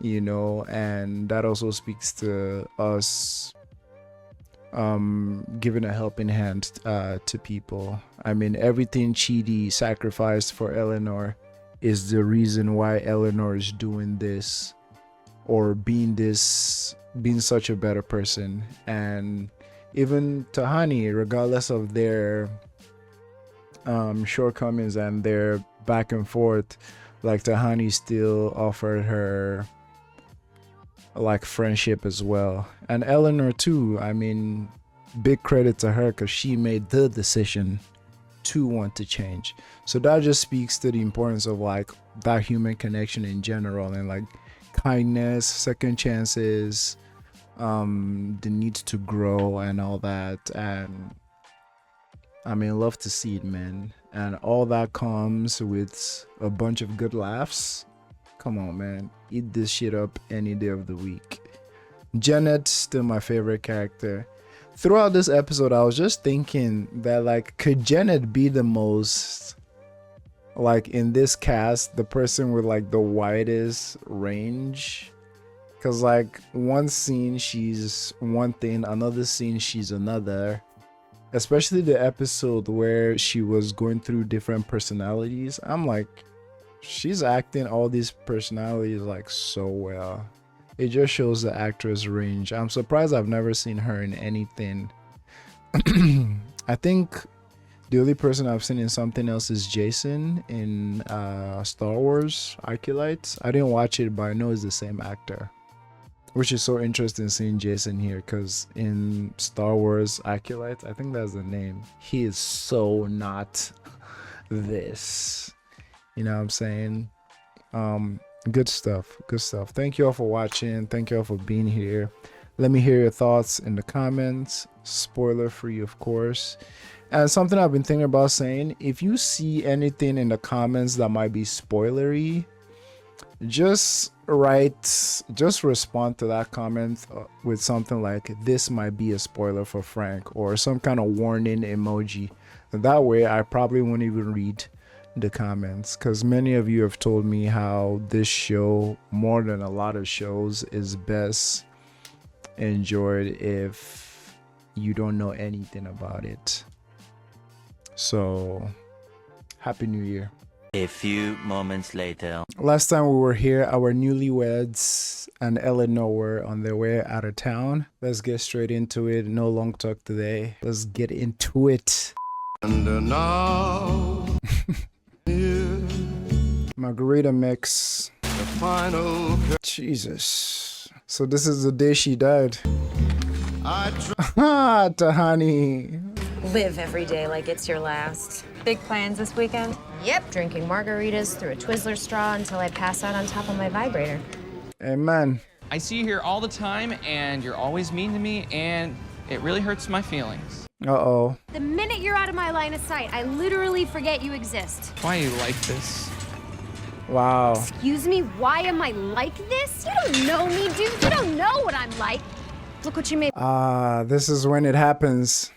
you know, and that also speaks to us giving a helping hand to people. I mean, everything Chidi sacrificed for Eleanor is the reason why Eleanor is doing this or being such a better person. And even Tahani, regardless of their shortcomings and their back and forth, like Tahani still offered her like friendship as well. And Eleanor too, I mean, big credit to her because she made the decision to want to change. So that just speaks to the importance of like that human connection in general, and like kindness, second chances, the need to grow and all that. And I mean, love to see it, man. And all that comes with a bunch of good laughs. Come on, man. Eat this shit up any day of the week. Janet, still my favorite character. Throughout this episode, I was just thinking that, like, could Janet be the most, like, in this cast, the person with, like, the widest range? Because, like, one scene, she's one thing, another scene, she's another. Especially the episode where she was going through different personalities. I'm like, she's acting all these personalities like so well. It just shows the actress range. I'm surprised I've never seen her in anything. I think the only person I've seen in something else is Jason in Star Wars Acolyte. I didn't watch it, but I know it's the same actor. Which is so interesting seeing Jason here, because in Star Wars Acolyte, I think that's the name, he is so not this. You know what I'm saying? Good stuff. Good stuff. Thank you all for watching. Thank you all for being here. Let me hear your thoughts in the comments. Spoiler free, of course. And something I've been thinking about saying, if you see anything in the comments that might be spoilery, just respond to that comment with something like, this might be a spoiler for Frank, or some kind of warning emoji. That way I probably won't even read the comments, because many of you have told me how this show, more than a lot of shows, is best enjoyed if you don't know anything about it. So happy new year. A few moments later. Last time we were here, our newlyweds and Eleanor were on their way out of town. Let's get straight into it. No long talk today. Let's get into it. And now Margarita mix. the final Jesus. So this is the day she died. I Tahani. Live every day like it's your last. Big plans this weekend? Yep, drinking margaritas through a Twizzler straw until I pass out on top of my vibrator. Amen. I see you here all the time, and you're always mean to me, and it really hurts my feelings. Uh-oh. The minute you're out of my line of sight, I literally forget you exist. Why are you like this? Wow. Excuse me, why am I like this? You don't know me, dude. You don't know what I'm like. Look what you made. This is when it happens.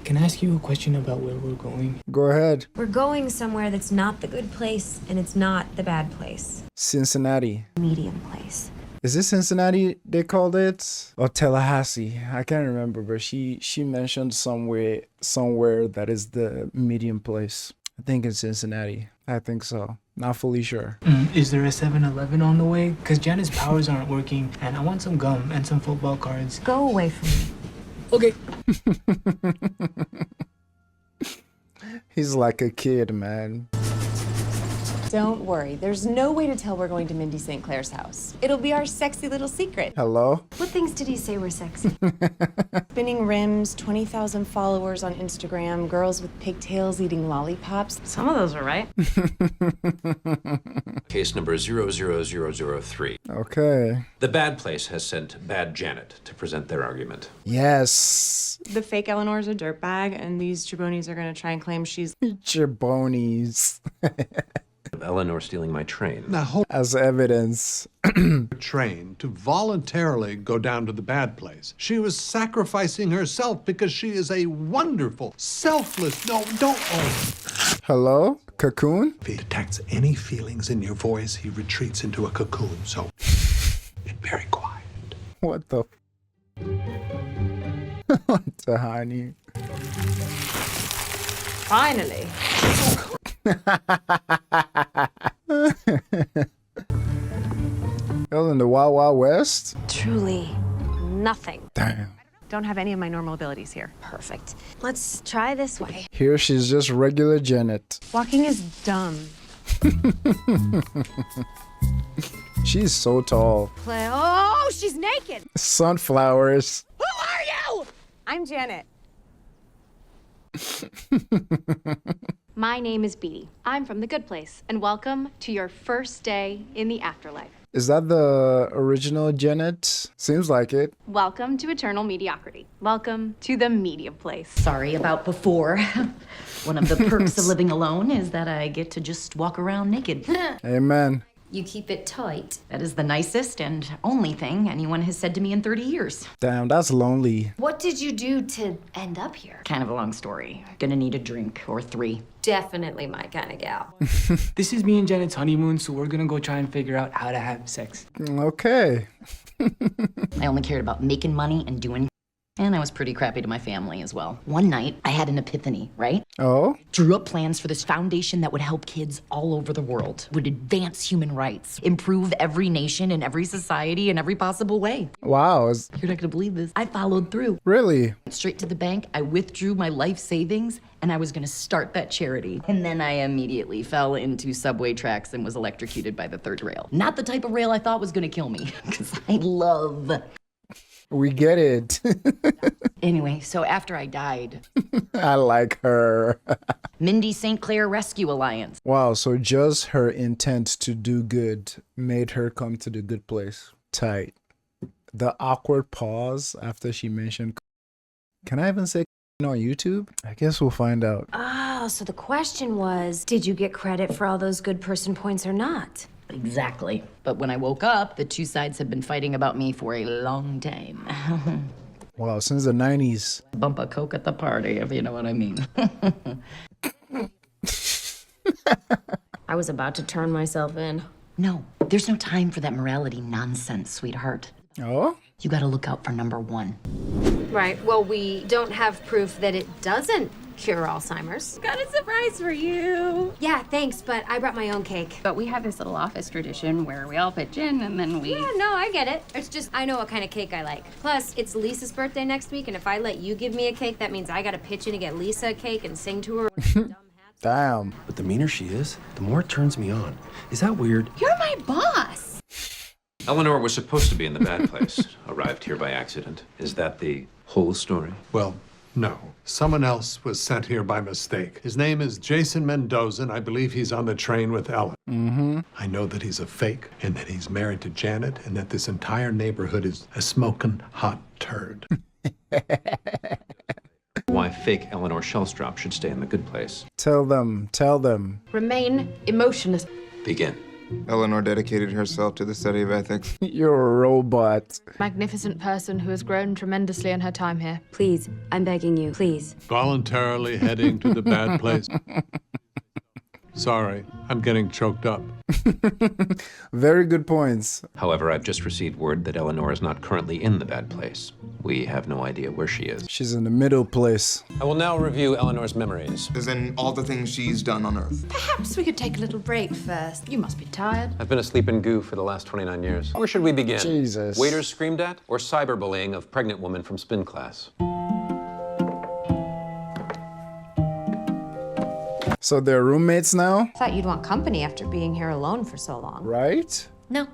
Can I ask you a question about where we're going? Go ahead. We're going somewhere that's not the good place, and it's not the bad place. Cincinnati. Medium place. Is this Cincinnati they called it? Or Tallahassee? I can't remember, but she mentioned somewhere that is the medium place. I think it's Cincinnati. I think so. Not fully sure. Is there a 7-Eleven on the way? Because Janet's powers aren't working, and I want some gum and some football cards. Go away from me. Okay. He's like a kid, man. Don't worry, there's no way to tell we're going to Mindy St. Clair's house. It'll be our sexy little secret. Hello? What things did he say were sexy? Spinning rims, 20,000 followers on Instagram, girls with pigtails eating lollipops. Some of those are right. Case number 00003. Okay. The Bad Place has sent Bad Janet to present their argument. Yes. The fake Eleanor's a dirtbag, and these jabronis are going to try and claim she's... Jabronis. Eleanor stealing my train. Now hold as evidence. train to voluntarily go down to the bad place. She was sacrificing herself because she is a wonderful, selfless, no, don't Hello? Cocoon? If he detects any feelings in your voice, he retreats into a cocoon, so get very quiet. What the Tahani. Finally. Hell in the Wild Wild West? Truly nothing. Damn. Don't have any of my normal abilities here. Perfect. Let's try this way. Here she's just regular Janet. Walking is dumb. She's so tall. Oh, she's naked. Sunflowers. Who are you? I'm Janet. My name is Beanie. I'm from the Good Place, and welcome to your first day in the afterlife. Is that the original Janet? Seems like it. Welcome to eternal mediocrity. Welcome to the medium place. Sorry about before. One of the perks of living alone is that I get to just walk around naked. Amen. You keep it tight. That is the nicest and only thing anyone has said to me in 30 years. Damn, that's lonely. What did you do to end up here? Kind of a long story. Gonna need a drink or 3. Definitely my kind of gal. This is me and Janet's honeymoon, so we're gonna go try and figure out how to have sex. Okay. I only cared about making money and doing And I was pretty crappy to my family as well. One night, I had an epiphany, right? Oh? Drew up plans for this foundation that would help kids all over the world, would advance human rights, improve every nation and every society in every possible way. Wow. You're not gonna believe this. I followed through. Really? Straight to the bank, I withdrew my life savings, and I was gonna start that charity. And then I immediately fell into subway tracks and was electrocuted by the third rail. Not the type of rail I thought was gonna kill me, because I love. We get it. Anyway, so after I died, I like her. Mindy St. Clair Rescue Alliance. Wow, so just her intent to do good made her come to the good place. Tight. The awkward pause after she mentioned. Can I even say on YouTube? I guess we'll find out. Oh, so the question was, did you get credit for all those good person points or not? Exactly. But when I woke up, the two sides have been fighting about me for a long time. Wow, since the 90s. Bump a Coke at the party, if you know what I mean. I was about to turn myself in. No, there's no time for that morality nonsense, sweetheart. Oh? You gotta look out for number one. Right, well, we don't have proof that it doesn't cure Alzheimer's. Got a surprise for you. Yeah, thanks, but I brought my own cake. But we have this little office tradition where we all pitch in and then we... Yeah, no, I get it. It's just, I know what kind of cake I like. Plus, it's Lisa's birthday next week, and if I let you give me a cake, that means I gotta pitch in to get Lisa a cake and sing to her. Damn. But the meaner she is, the more it turns me on. Is that weird? You're my boss. Eleanor was supposed to be in the bad place. Arrived here by accident. Is that the whole story? Well, no. Someone else was sent here by mistake. His name is Jason Mendoza, and I believe he's on the train with Ellen. Mm-hmm. I know that he's a fake, and that he's married to Janet, and that this entire neighborhood is a smoking hot turd. Why fake Eleanor Shellstrop should stay in the good place. Tell them. Remain emotionless. Begin. Eleanor dedicated herself to the study of ethics. You're a robot. Magnificent person who has grown tremendously in her time here. Please, I'm begging you, please. Voluntarily heading to the bad place. Sorry, I'm getting choked up. Very good points. However, I've just received word that Eleanor is not currently in the bad place. We have no idea where she is. She's in the middle place. I will now review Eleanor's memories. As in all the things she's done on Earth. Perhaps we could take a little break first. You must be tired. I've been asleep in goo for the last 29 years. Where should we begin? Jesus. Waiters screamed at or cyberbullying of pregnant woman from spin class? So they're roommates now? Thought you'd want company after being here alone for so long. Right? No,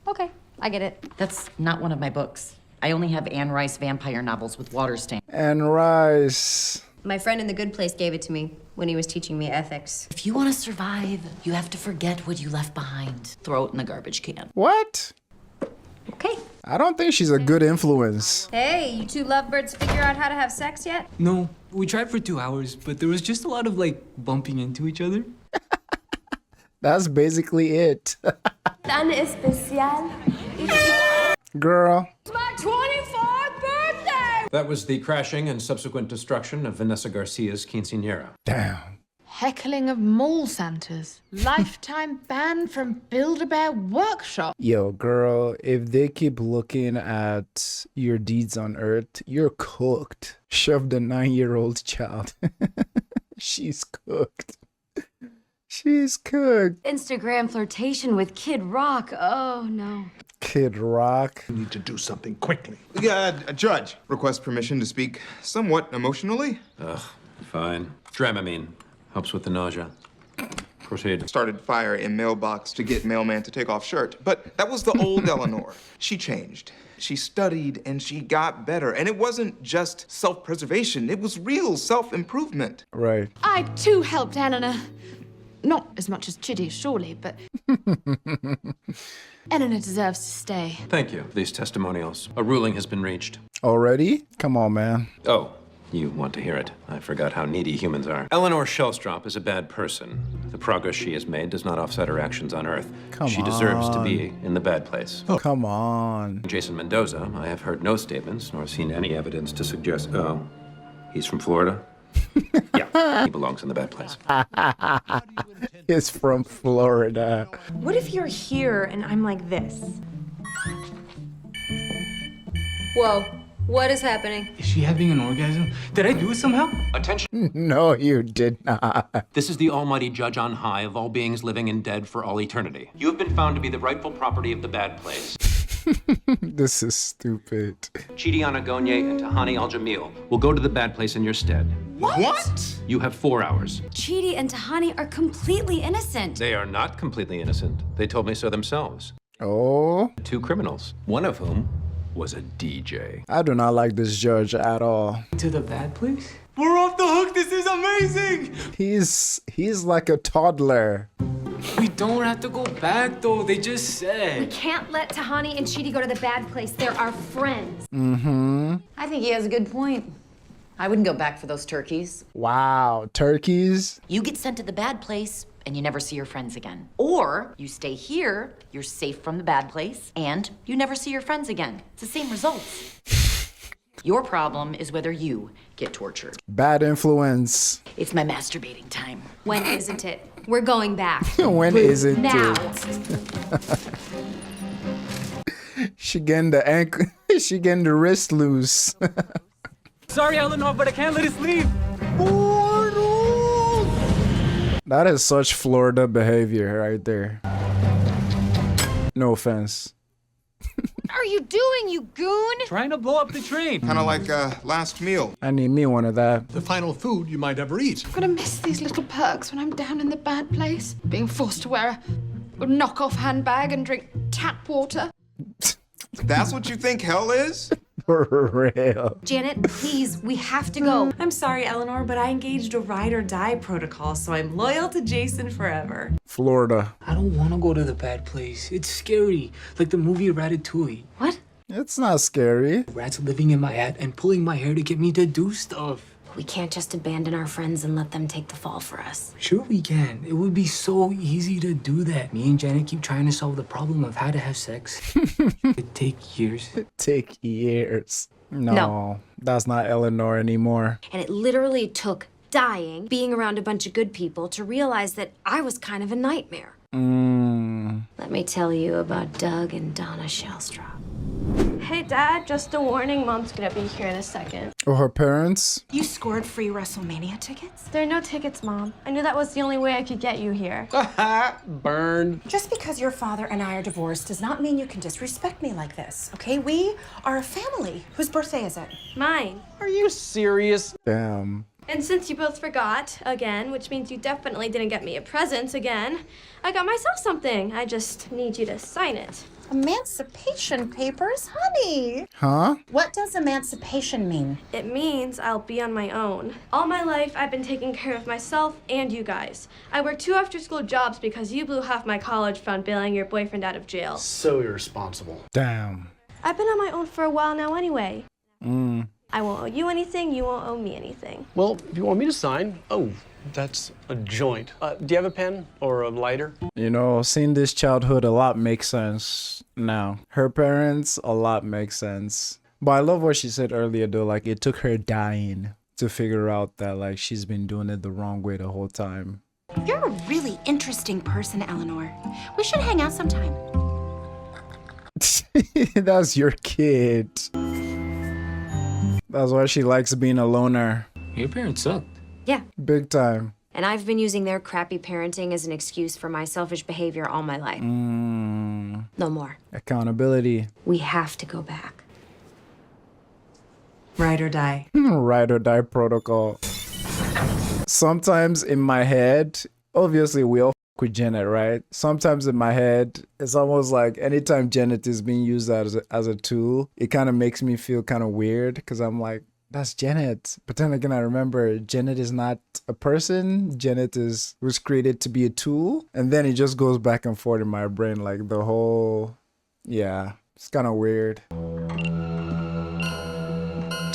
Okay, I get it. that's not one of my books. I only have Anne Rice vampire novels with water stain. And Rice. My friend in the good place gave it to me when he was teaching me ethics. If you want to survive, you have to forget what you left behind. Throw it in the garbage can. What? Okay. I don't think she's a good influence. Hey, you two lovebirds figure out how to have sex yet? No, we tried for 2 hours, but there was just a lot of, bumping into each other. That's basically it. Tan especial. Girl. It's my 24th birthday! That was the crashing and subsequent destruction of Vanessa Garcia's quinceañera. Damn. Heckling of mall Santas. Lifetime ban from Build-A-Bear Workshop. Yo, girl, if they keep looking at your deeds on Earth, you're cooked. Shove the 9-year-old child. She's cooked. She's cooked. Instagram flirtation with Kid Rock. Oh, no. Kid Rock. We need to do something quickly. Yeah, Judge. Request permission to speak somewhat emotionally. Ugh, fine. Dramamine. Helps with the nausea. Proceed. Started fire in mailbox to get mailman to take off shirt. But that was the old Eleanor. She changed. She studied and she got better. And it wasn't just self-preservation. It was real self-improvement. Right. I too helped Eleanor. Not as much as Chitty, surely, but Eleanor deserves to stay. Thank you for these testimonials. A ruling has been reached. Already? Come on, man. Oh, you want to hear it. I forgot how needy humans are. Eleanor Shellstrop is a bad person. The progress she has made does not offset her actions on Earth. She deserves to be in the bad place. Oh, come on. Jason Mendoza, I have heard no statements nor seen any evidence to suggest, oh, he's from Florida? Yeah, he belongs in the bad place. He's from Florida. What if you're here and I'm like this? Whoa. What is happening? Is she having an orgasm? Did I do it somehow? Attention. No, you did not. This is the almighty judge on high of all beings living and dead for all eternity. You have been found to be the rightful property of the bad place. This is stupid. Chidi Anagonye and Tahani Al-Jamil will go to the bad place in your stead. What? You have 4 hours. Chidi and Tahani are completely innocent. They are not completely innocent. They told me so themselves. Oh? 2 criminals, one of whom was a DJ. I do not like this judge at all. To the bad place? We're off the hook. This is amazing. He's like a toddler. We don't have to go back though. They just said. We can't let Tahani and Chidi go to the bad place. They're our friends. Mm-hmm. I think he has a good point. I wouldn't go back for those turkeys. Wow, turkeys? You get sent to the bad place and you never see your friends again. Or you stay here, you're safe from the bad place, and you never see your friends again. It's the same results. Your problem is whether you get tortured. Bad influence. It's my masturbating time. When isn't it? We're going back. When isn't now. it? She getting the ankle. She getting the wrist loose. Sorry, Eleanor, but I can't let us leave. That is such Florida behavior right there. No offense. What are you doing, you goon? Trying to blow up the train. Kind of like last meal. I need me one of that. The final food you might ever eat. I'm gonna miss these little perks when I'm down in the bad place. Being forced to wear a knockoff handbag and drink tap water. That's what you think hell is? For real. Janet, please, we have to go. I'm sorry, Eleanor, but I engaged a ride or die protocol, so I'm loyal to Jason forever. Florida. I don't want to go to the bad place. It's scary, like the movie Ratatouille. What? It's not scary. Rats living in my hat and pulling my hair to get me to do stuff. We can't just abandon our friends and let them take the fall for us. Sure we can. It would be so easy to do that. Me and Janet keep trying to solve the problem of how to have sex. It'd take years. Take years. No, that's not Eleanor anymore. And it literally took dying, being around a bunch of good people, to realize that I was kind of a nightmare. Let me tell you about Doug and Donna Shellstrop. Hey, Dad, just a warning. Mom's gonna be here in a second. Or her parents? You scored free WrestleMania tickets? There are no tickets, Mom. I knew that was the only way I could get you here. Burn. Just because your father and I are divorced does not mean you can disrespect me like this, okay? We are a family. Whose birthday is it? Mine. Are you serious? Damn. And since you both forgot, again, which means you definitely didn't get me a present again, I got myself something. I just need you to sign it. Emancipation papers? Honey! Huh? What does emancipation mean? It means I'll be on my own. All my life, I've been taking care of myself and you guys. I worked 2 after-school jobs because you blew half my college fund bailing your boyfriend out of jail. So irresponsible. Damn. I've been on my own for a while now anyway. I won't owe you anything, you won't owe me anything. Well, if you want me to sign, that's a joint. Do you have a pen or a lighter? You know, seeing this childhood, a lot makes sense now. Her parents, a lot makes sense. But I love what she said earlier, though. Like, it took her dying to figure out that, like, she's been doing it the wrong way the whole time. You're a really interesting person, Eleanor. We should hang out sometime. That's your kid. That's why she likes being a loner. Your parents suck. Yeah. Big time. And I've been using their crappy parenting as an excuse for my selfish behavior all my life. No more. Accountability. We have to go back. Ride or die. Ride or die protocol. Sometimes in my head, obviously we all with Janet, right? Sometimes in my head, it's almost like anytime Janet is being used as a tool, it kind of makes me feel kind of weird because I'm like, that's Janet. But then again, I remember Janet is not a person. Janet was created to be a tool. And then it just goes back and forth in my brain, like the whole, yeah, it's kind of weird.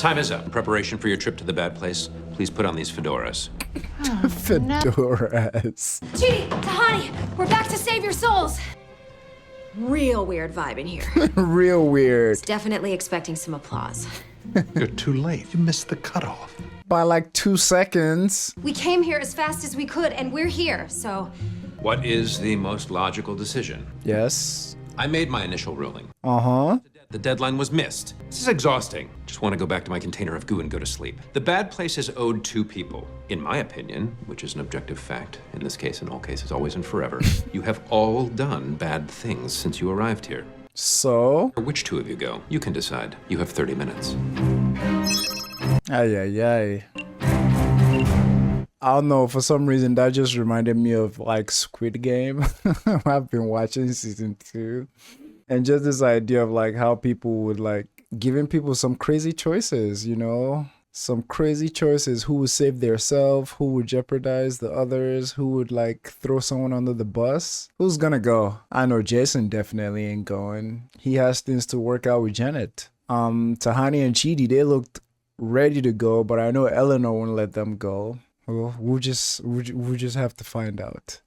Time is up. In preparation for your trip to the bad place, please put on these fedoras. Fedoras. Chidi, Tahani, we're back to save your souls. Real weird vibe in here. Real weird. It's definitely expecting some applause. You're too late. You missed the cutoff. By like 2 seconds. We came here as fast as we could, and we're here, so... What is the most logical decision? Yes. I made my initial ruling. Uh-huh. The deadline was missed. This is exhausting. Just want to go back to my container of goo and go to sleep. The bad place is owed 2 people. In my opinion, which is an objective fact, in this case, in all cases, always and forever, you have all done bad things since you arrived here. So? Which 2 of you go? You can decide. You have 30 minutes. Ay, ay, ay. I don't know, for some reason that just reminded me of like Squid Game. I've been watching season 2. And just this idea of like how people would like giving people some crazy choices, you know? Some crazy choices. Who would save themselves? Who would jeopardize the others? Who would like throw someone under the bus? Who's gonna go? I know Jason definitely ain't going. He has things to work out with Janet. Tahani and Chidi, they looked ready to go, but I know Eleanor won't let them go. Well, we'll just have to find out.